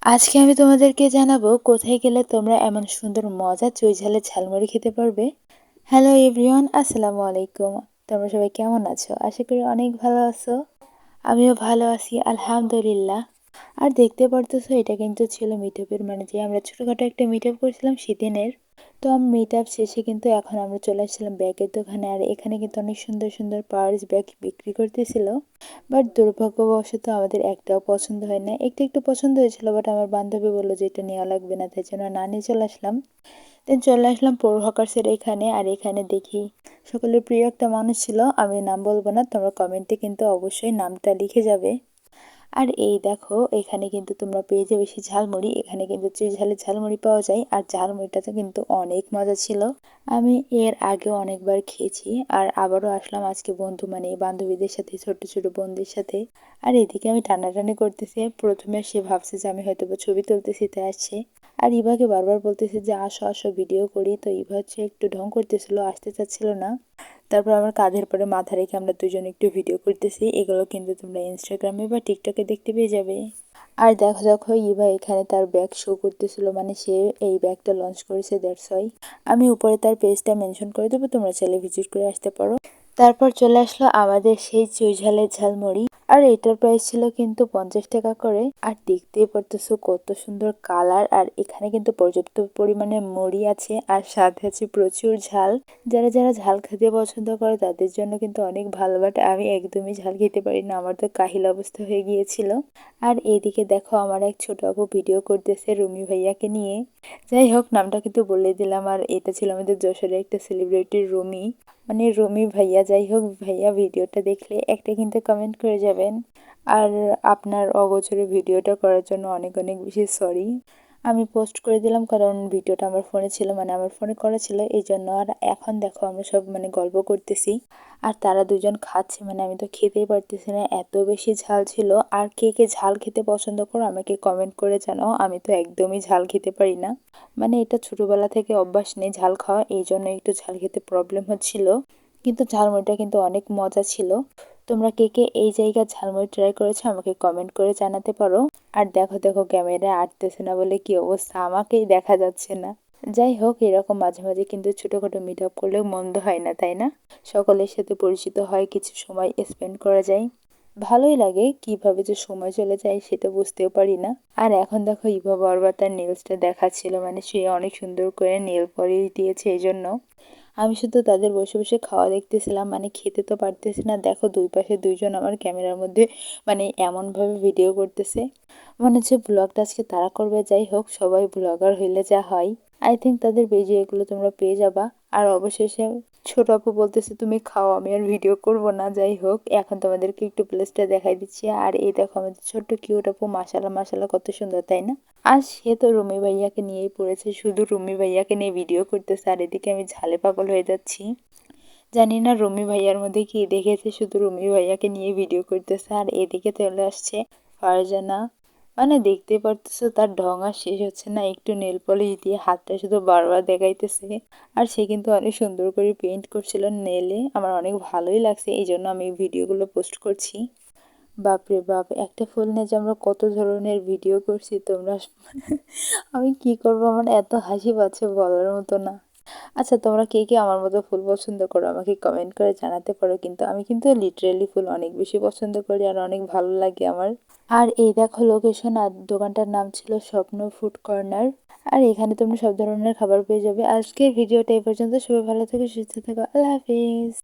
আজকে আমি তোমাদেরকে জানাবো কোথায় গেলে তোমরা এমন সুন্দর মজার চুইঝালের ঝালমুড়ি খেতে পারবে। হ্যালো এভরিওয়ান, আসসালামু আলাইকুম। তোমরা সবাই কেমন আছো? আশা করি অনেক ভালো আছো। আমিও ভালো আছি, আলহামদুলিল্লাহ। আর দেখতে পারতেছো এটা কিন্তু ছিল মিটআপের, মানে যে আমরা ছোটখাটো একটা মিটআপ করেছিলাম সেদিনের। তো মিটআপ শেষে কিন্তু এখন আমরা চলে আসছিলাম ব্যাগের দোকানে, আর এখানে কিন্তু অনেক সুন্দর সুন্দর পার্স ব্যাগ বিক্রি করতেছিল। বাট দুর্ভাগ্যবশত আমাদের একটাও পছন্দ হয় না। একটু একটু পছন্দ হয়েছিল, বাট আমার বান্ধবী বললো যে এটা নেওয়া লাগবে না, তাই জন্য না নিয়ে চলে আসলাম। দেন চলে আসলাম পৌর হকার্সের এখানে, আর এখানে দেখি সকলের প্রিয় একটা মানুষ ছিল, আমি নাম বলবো না, তোমরা কমেন্টে কিন্তু অবশ্যই নামটা লিখে যাবে। আর এই দেখো এখানে কিন্তু তোমরা পেয়ে যাবে বেশি ঝালমুড়ি, এখানে কিন্তু ঝালের ঝালমুড়ি পাওয়া যায়, আর ঝালমুড়িটাতে কিন্তু অনেক মজা ছিল। আমি এর আগে অনেকবার খেয়েছি, আর আবারও আসলাম আজকে বন্ধু মানে বান্ধবীদের সাথে, ছোট ছোট বোনদের সাথে। আর এদিকে আমি টানাটানি করতেছি, প্রথমে সে ভাবছে যে আমি হয়তো বা ছবি তুলতেছি তাই আসছে। আর ইভাকে বারবার বলতেছে যে আসো আসো ভিডিও করি, তো ইভা হচ্ছে একটু ঢং করতেছিল, আসতে চাচ্ছিল না। তারপর আমার কাঁধের পরে মাথা রেখে আমরা দুজন একটু ভিডিও করতেছি, এগুলো কিন্তু তোমরা ইনস্টাগ্রামে বা টিকটকে দেখতে পেয়ে যাবে। আর দেখো দেখো ইভা এখানে তার ব্যাগ শো করতেছিল, মানে সে এই ব্যাগটা লঞ্চ করেছে, দ্যাটস ওয়াই। আমি উপরে তার পেজটা মেনশন করে দেবো, তোমরা চাইলে ভিজিট করে আসতে পারো। তারপর চলে আসলো আমাদের সেই চুইঝালের ঝালমুড়ি, আর এটার প্রাইস ছিল কিন্তু 50 টাকা করে। আর দেখতেই পারতেছো কত সুন্দর কালার, আর এখানে কিন্তু পর্যাপ্ত পরিমাণে মুড়ি আছে, আর সাথে আছে প্রচুর ঝাল। যারা যারা ঝাল খেতে পছন্দ করে তাদের জন্য কিন্তু অনেক ভালো, বাট আমি একদমই ঝাল খেতে পারি না, আমার তো কাহিল অবস্থা হয়ে গিয়েছিল। আর এদিকে দেখো আমার এক ছোট আপু ভিডিও করতেছে রুমি ভাইয়াকে নিয়ে। যাই হোক, নামটা কিন্তু বলে দিলাম। আর এটা ছিল আমাদের যশোরের একটা সেলিব্রিটি রুমি, মানে রুমি ভাইয়া। যাই হোক ভাইয়া, ভিডিওটা দেখলে একটা কিন্তু কমেন্ট করে যাবেন। আর আপনার অগোচরে ভিডিওটা করার জন্য অনেক অনেক বেশি সরি। আমি পোস্ট করে দিলাম কারণ ভিডিওটা আমার ফোনে ছিল, মানে আমার ফোনে করা ছিল এই জন্য। আর এখন দেখো আমরা সব মানে গল্প করতেছি, আর তারা দুজন খাচ্ছে, মানে আমি তো খেতেই পারতেছি না, এত বেশি ঝাল ছিল। আর কে কে ঝাল খেতে পছন্দ করো আমাকে কমেন্ট করে জানাও, আমি তো একদমই ঝাল খেতে পারি না, মানে এটা ছোটবেলা থেকে অভ্যাস নেই ঝাল খাওয়া, এই জন্য একটু ঝাল খেতে প্রবলেম হচ্ছিল। কিন্তু ঝালমুড়িটা কিন্তু অনেক মজা ছিল। তোমরা কে কে এই জায়গার ঝালমুড়ি ট্রাই করেছো আমাকে কমেন্ট করে জানাতে পারো। আর দেখো দেখো ক্যামেরায় আটতেছে না বলে কি অবস্থা, আমাকেই দেখা যাচ্ছে না। যাই হোক, এরকম মাঝে মাঝে কিন্তু ছোটোখাটো মিট আপ করলেও মন্দ হয় না, তাই না? সকলের সাথে পরিচিত হয়, কিছু সময় স্পেন্ড করা যায়, ভালোই লাগে। কিভাবে যে সময় চলে যায় সেটা বুঝতেও পারি না। আর এখন দেখো ইভা বারবার তার নেলসটা দেখাচ্ছিল, মানে সে অনেক সুন্দর করে নেল পলিশ দিয়েছে এই জন্য। আমি শুধু তাদের বসে বসে খাওয়া দেখতেছিলাম, মানে খেতে তো পারতেছি না। দেখো দুই পাশে দুইজন আমার ক্যামেরার মধ্যে মানে এমনভাবে ভিডিও করতেছে, মনে হচ্ছে ব্লগটা আজকে তারা করবে। যাই হোক, সবাই ব্লগার হইলে যা হয়। আই থিঙ্ক তাদের পেজে এগুলো তোমরা পেয়ে যাবা। আর অবশেষে ছোট আপু বলতেছে তুমি খাও, আমি আর ভিডিও করব না। যাই হোক, এখন তোমাদেরকে একটু প্লেসটা দেখাই দিচ্ছি। আর এই দেখো আমাদের ছোট্ট কিউট আপু, মাশাল্লাহ মাশাল্লাহ কত সুন্দর, তাই না? আর সে তো রুমি ভাইয়াকে নিয়েই পড়েছে, শুধু রুমি ভাইয়াকে নিয়ে ভিডিও করতেছে, আর এদিকে আমি ঝালে পাগল হয়ে যাচ্ছি। জানি না রুমি ভাইয়ার মধ্যে কি দেখেছে, শুধু রুমি ভাইয়াকে নিয়ে ভিডিও করতেছে। আর এদিকে চলে আসছে ফারজানা, মানে দেখতে পারতেছো তার ঢং আর শেষ হচ্ছে না, একটু নেল পলিশ দিয়ে হাতটা শুধু বারবার দেখাইতেছে। আর সে কিন্তু অনেক সুন্দর করে পেইন্ট করছিল নেলে, আমার অনেক ভালোই লাগছে, এই জন্য আমি ভিডিওগুলো পোস্ট করছি। বাপরে বাপ, একটা ফুল নিয়ে যে আমরা কত ধরনের ভিডিও করছি তোমরা আমি কি করবো, আমার এত হাসি পাচ্ছে বলার মতো না। আচ্ছা, তোমরা কে কে আমার মতো ফুল পছন্দ করো আমাকে কমেন্ট করে জানাতে পারো, কিন্তু আমি কিন্তু লিটারেলি ফুল অনেক বেশি পছন্দ করি, আর অনেক ভালো লাগে আমার। আর এই দেখো লোকেশন, আর দোকানটার নাম ছিল স্বপ্ন ফুড কর্নার। আর এখানে তোমরা সব ধরনের খাবার পেয়ে যাবে। আজকের ভিডিওটা এই পর্যন্ত, সবাই ভালো থেকো সুস্থ থেকো, আল্লাহ হাফিজ।